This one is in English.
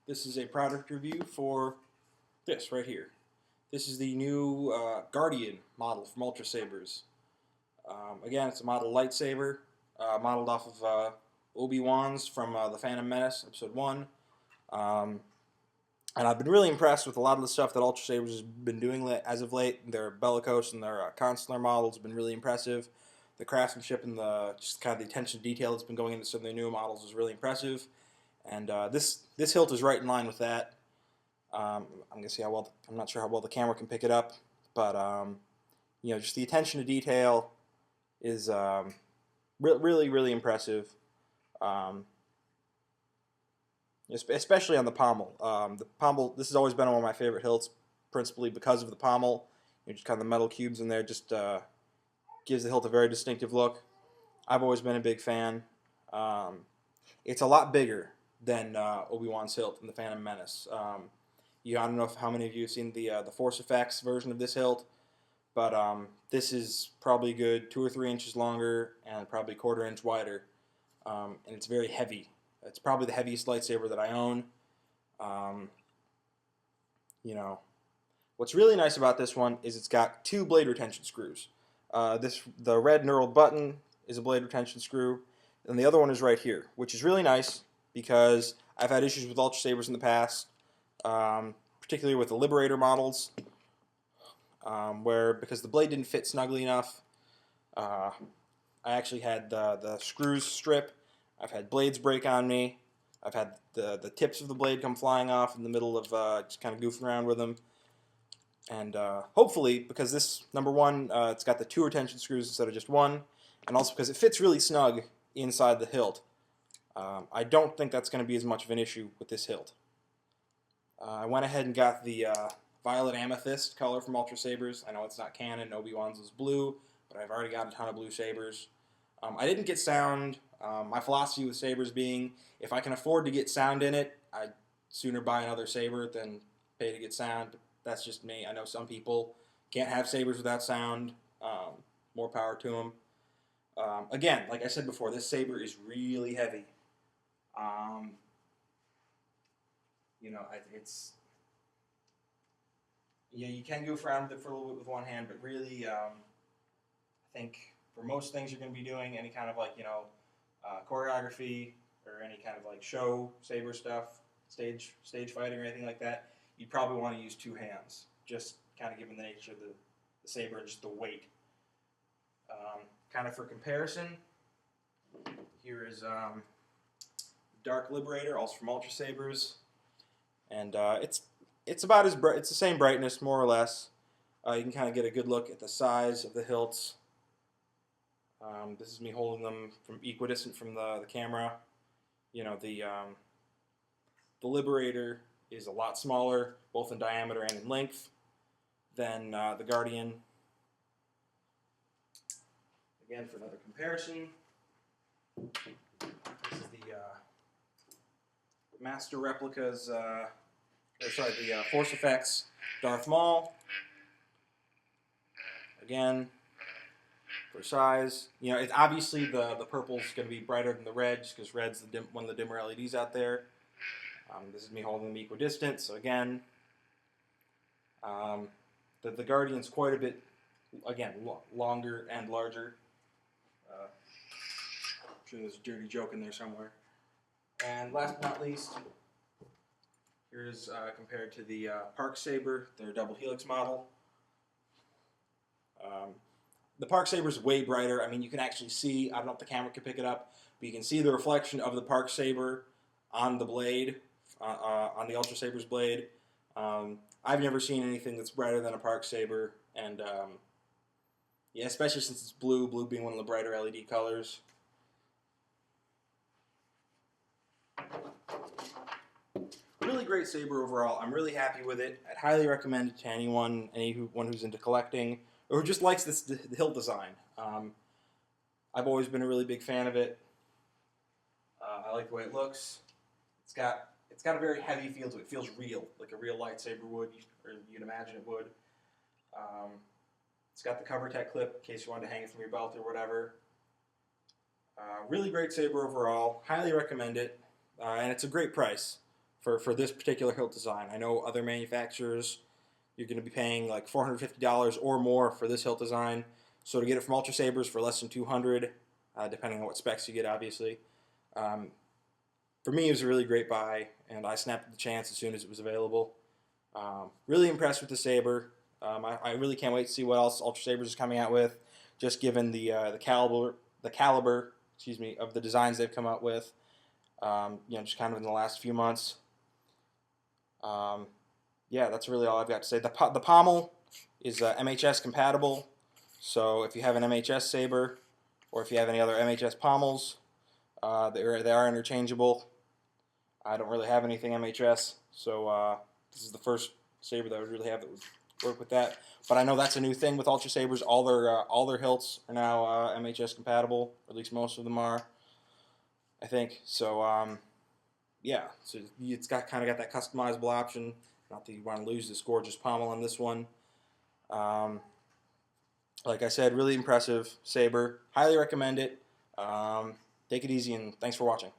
This is a product review for this right here. This is the new Guardian model from Ultrasabers. Again, it's a model lightsaber, modeled off of Obi-Wan's from The Phantom Menace, Episode 1. And I've been really impressed with a lot of the stuff that Ultrasabers has been doing as of late. Their bellicose and their consular models have been really impressive. The craftsmanship and just kind of the attention to detail that's been going into some of their newer models is really impressive. And this hilt is right in line with that. I'm gonna see how well. I'm not sure how well the camera can pick it up, but just the attention to detail is really impressive. Especially on the pommel. The pommel. This has always been one of my favorite hilts, principally because of the pommel. Just kind of the metal cubes in there just gives the hilt a very distinctive look. I've always been a big fan. It's a lot bigger than Obi-Wan's hilt in The Phantom Menace. I don't know how many of you have seen the Force Effects version of this hilt, but this is probably good 2 or 3 inches longer and probably 1/4 inch wider, and it's very heavy. It's probably the heaviest lightsaber that I own. What's really nice about this one is it's got 2 blade retention screws. The red knurled button is a blade retention screw, and the other one is right here, which is really nice because I've had issues with Ultrasabers in the past, particularly with the Liberator models, where because the blade didn't fit snugly enough, I actually had the screws strip. I've had blades break on me. I've had the tips of the blade come flying off in the middle of just kind of goofing around with them. And hopefully, because this, number one, it's got the 2 retention screws instead of just 1, and also because it fits really snug inside the hilt, I don't think that's going to be as much of an issue with this hilt. I went ahead and got the Violet Amethyst color from Ultrasabers. I know it's not canon, Obi-Wan's is blue, but I've already got a ton of blue sabers. I didn't get sound. My philosophy with sabers being, if I can afford to get sound in it, I'd sooner buy another saber than pay to get sound. But that's just me. I know some people can't have sabers without sound. More power to them. Again, like I said before, this saber is really heavy. It's you can goof around with it for a little bit with one hand, but really, I think for most things you're going to be doing, any kind of choreography or any kind of show saber stuff, stage fighting or anything like that, you'd probably want to use 2 hands, just kind of given the nature of the saber and just the weight. Kind of for comparison, here is Dark Liberator, also from Ultrasabers, and it's about as bright. It's the same brightness, more or less. You can kind of get a good look at the size of the hilts. This is me holding them from equidistant from the camera. The Liberator is a lot smaller, both in diameter and in length, than the Guardian. Again, for another comparison, this is the Master Replicas, the Force Effects Darth Maul. Again, for size, it's obviously the purple's going to be brighter than the red, just because red's one of the dimmer LEDs out there. This is me holding them equidistant, so again, the Guardian's quite a bit, again, longer and larger. I'm sure there's a dirty joke in there somewhere. And last but not least, here's compared to the Park Saber, their double helix model. The Park Saber is way brighter. I mean, you can actually see, I don't know if the camera can pick it up, but you can see the reflection of the Park Saber on the blade, on the Ultrasaber's blade. I've never seen anything that's brighter than a Park Saber, and especially since it's blue being one of the brighter LED colors. Really great saber overall. I'm really happy with it. I'd highly recommend it to anyone who's into collecting or who just likes the hilt design. I've always been a really big fan of it. I like the way it looks. It's got a very heavy feel to it. It feels real, like a real lightsaber would, or you'd imagine it would. It's got the cover tech clip in case you wanted to hang it from your belt or whatever. Really great saber overall. Highly recommend it. And it's a great price for this particular hilt design. I know other manufacturers, you're going to be paying like $450 or more for this hilt design. So to get it from Ultrasabers for less than $200, depending on what specs you get, obviously. For me, it was a really great buy, and I snapped at the chance as soon as it was available. Really impressed with the saber. I really can't wait to see what else Ultrasabers is coming out with, just given the caliber, excuse me, of the designs they've come out with. Just kind of in the last few months. Yeah, that's really all I've got to say. The pommel is MHS compatible, so if you have an MHS saber, or if you have any other MHS pommels, they are interchangeable. I don't really have anything MHS, so this is the first saber that I would really have that would work with that. But I know that's a new thing with Ultrasabers. All their hilts are now MHS compatible, or at least most of them are, I think. So yeah, so it's kind of got that customizable option. Not that you want to lose this gorgeous pommel on this one. Like I said, really impressive saber. Highly recommend it. Take it easy, and thanks for watching.